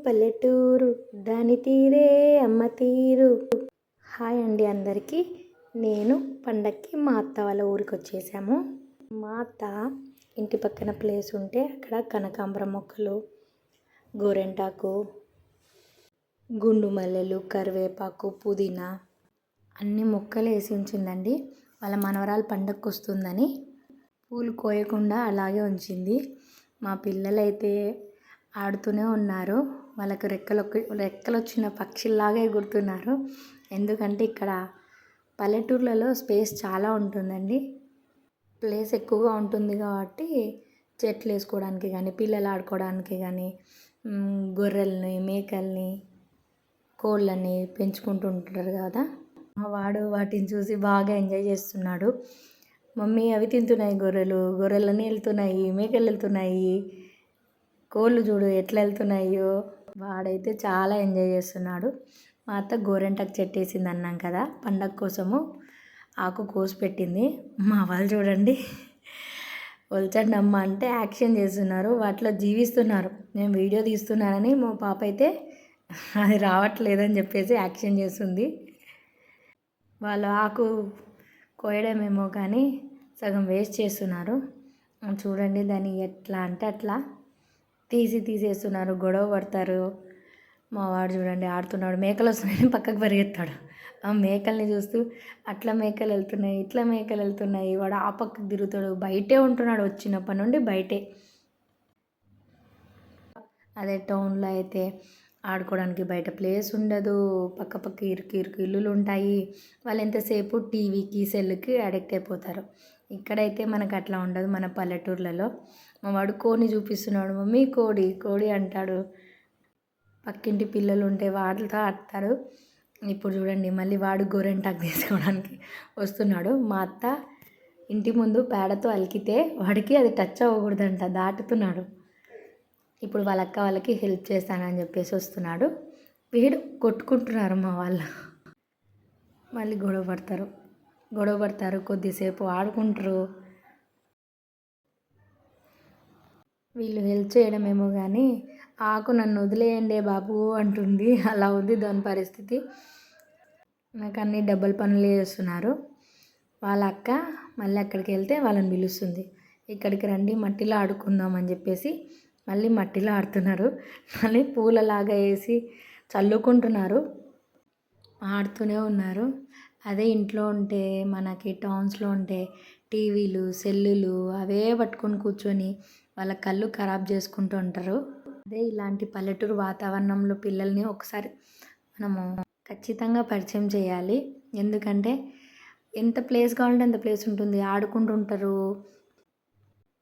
పల్లెటూరు దాని తీరే అమ్మ తీరు. హాయ్ అండి అందరికీ. నేను పండక్కి మా అత్త వాళ్ళ ఊరికి వచ్చేసాము. మా అత్త ఇంటి పక్కన ప్లేస్ ఉంటే అక్కడ కనకాంబరం మొక్కలు, గోరెంటాకు, గుండు మల్లెలు, కరివేపాకు, పుదీనా అన్ని మొక్కలు వేసి ఉంచిందండి. వాళ్ళ మనవరాలు పండగకు వస్తుందని పూలు కోయకుండా అలాగే ఉంచింది. మా పిల్లలైతే ఆడుతూనే ఉన్నారు. వాళ్ళకు రెక్కలు వచ్చిన పక్షిలాగా ఎగురుతున్నారు. ఎందుకంటే ఇక్కడ పల్లెటూర్లలో స్పేస్ చాలా ఉంటుందండి. ప్లేస్ ఎక్కువగా ఉంటుంది కాబట్టి చెట్లు వేసుకోవడానికి కానీ, పిల్లలు ఆడుకోవడానికి కానీ, గొర్రెల్ని, మేకల్ని, కోళ్ళని పెంచుకుంటూ ఉంటారు కదా. వాడు వాటిని చూసి బాగా ఎంజాయ్ చేస్తున్నాడు. మమ్మీ అవి తింటున్నాయి, గొర్రెలని వెళ్తున్నాయి, మేకలు వెళ్తున్నాయి, కోళ్ళు చూడు ఎట్లా వెళ్తున్నాయో. వాడైతే చాలా ఎంజాయ్ చేస్తున్నాడు. మా అత్త గోరెంటాకు చెట్టు వేసింది అన్నాం కదా, పండగ కోసము ఆకు కోసి పెట్టింది. మా వాళ్ళు చూడండి ఒలచండి అమ్మ అంటే యాక్షన్ చేస్తున్నారు, వాటిలో జీవిస్తున్నారు. నేను వీడియో తీస్తున్నానని మా పాప అయితే అది రావట్లేదని చెప్పేసి యాక్షన్ చేస్తుంది. వాళ్ళు ఆకు కోయడమేమో కానీ సగం వేస్ట్ చేస్తున్నారు. చూడండి దాన్ని ఎట్లా అంటే అట్లా తీసేస్తున్నారు, గొడవ పడతారు. మా వాడు చూడండి ఆడుతున్నాడు, మేకలు వస్తున్నాయని పక్కకు పరిగెత్తాడు. ఆ మేకల్ని చూస్తూ అట్లా మేకలు వెళ్తున్నాయి, ఇట్లా మేకలు వెళ్తున్నాయి, వాడు ఆ పక్కకు తిరుగుతాడు. బయటే ఉంటున్నాడు, వచ్చినప్పటి నుండి బయటే. అదే టౌన్లో అయితే ఆడుకోవడానికి బయట ప్లేస్ ఉండదు, పక్క ఇరుకు ఇల్లులు ఉంటాయి. వాళ్ళు ఎంతసేపు టీవీకి, సెల్లుకి అడిక్ట్ అయిపోతారు. ఇక్కడైతే మనకు అట్లా ఉండదు. మన పల్లెటూర్లలో మా వాడు కోడిని చూపిస్తున్నాడు, మమ్మీ కోడి అంటాడు. పక్కింటి పిల్లలు ఉంటే వాటితో ఆడతారు. ఇప్పుడు చూడండి మళ్ళీ వాడు గోరెంటాకు తీసుకోవడానికి వస్తున్నాడు. మా అత్త ఇంటి ముందు పేడతో అలికితే వాడికి అది టచ్ అవ్వకూడదంట, దాటుతున్నాడు. ఇప్పుడు వాళ్ళ అక్క వాళ్ళకి హెల్ప్ చేస్తానని చెప్పేసి వస్తున్నాడు. వీడు కొట్టుకుంటున్నారు మా వాళ్ళు. మళ్ళీ గొడవ పడతారు, కొద్దిసేపు ఆడుకుంటారు. వీళ్ళు హెల్ప్ చేయడమేమో కానీ ఆకు నన్ను వదిలేయండి బాబు అంటుంది. అలా ఉంది దాని పరిస్థితి. నాకు అన్ని డబ్బుల పనులు చేస్తున్నారు. వాళ్ళ అక్క మళ్ళీ అక్కడికి వెళ్తే వాళ్ళని పిలుస్తుంది, ఇక్కడికి రండి మట్టిలో ఆడుకుందాం అని చెప్పేసి మళ్ళీ మట్టిలో ఆడుతున్నారు. మళ్ళీ పూలలాగా వేసి చల్లుకుంటున్నారు, ఆడుతూనే ఉన్నారు. అదే ఇంట్లో ఉంటే మనకి టౌన్స్లో ఉంటే టీవీలు, సెల్లులు అవే పట్టుకొని కూర్చొని వాళ్ళ కళ్ళు ఖరాబ్ చేసుకుంటూ ఉంటారు. అదే ఇలాంటి పల్లెటూరు వాతావరణంలో పిల్లల్ని ఒకసారి మనము ఖచ్చితంగా పరిచయం చేయాలి. ఎందుకంటే ఎంత ప్లేస్ కావాలంటే అంత ప్లేస్ ఉంటుంది, ఆడుకుంటుంటారు,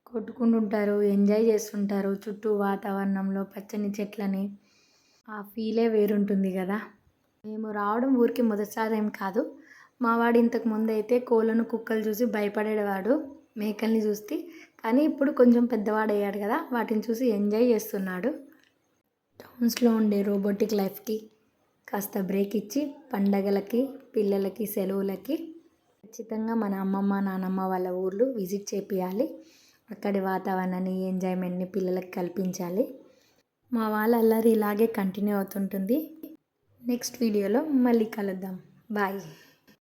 కొట్టుకుంటుంటారు, ఎంజాయ్ చేస్తుంటారు. చుట్టూ వాతావరణంలో పచ్చని చెట్లని ఆ ఫీలే వేరుంటుంది కదా. మేము రావడం ఊరికి మొదటిసారి ఏం కాదు. మావాడు ఇంతకు ముందు అయితే కోళ్ళను, కుక్కలు చూసి భయపడేవాడు, మేకల్ని చూస్తే. కానీ ఇప్పుడు కొంచెం పెద్దవాడు అయ్యాడు కదా, వాటిని చూసి ఎంజాయ్ చేస్తున్నాడు. టౌన్స్లో ఉండే రోబోటిక్ లైఫ్కి కాస్త బ్రేక్ ఇచ్చి పండగలకి, పిల్లలకి, సెలవులకి ఖచ్చితంగా మన అమ్మమ్మ, నానమ్మ వాళ్ళ ఊర్లు విజిట్ చేపియాలి. అక్కడి వాతావరణాన్ని, ఎంజాయ్మెంట్ని పిల్లలకి కల్పించాలి. మా వాళ్ళ అల్లరి ఇలాగే కంటిన్యూ అవుతుంటుంది. నెక్స్ట్ వీడియోలో మళ్ళీ కలుద్దాం. బాయ్.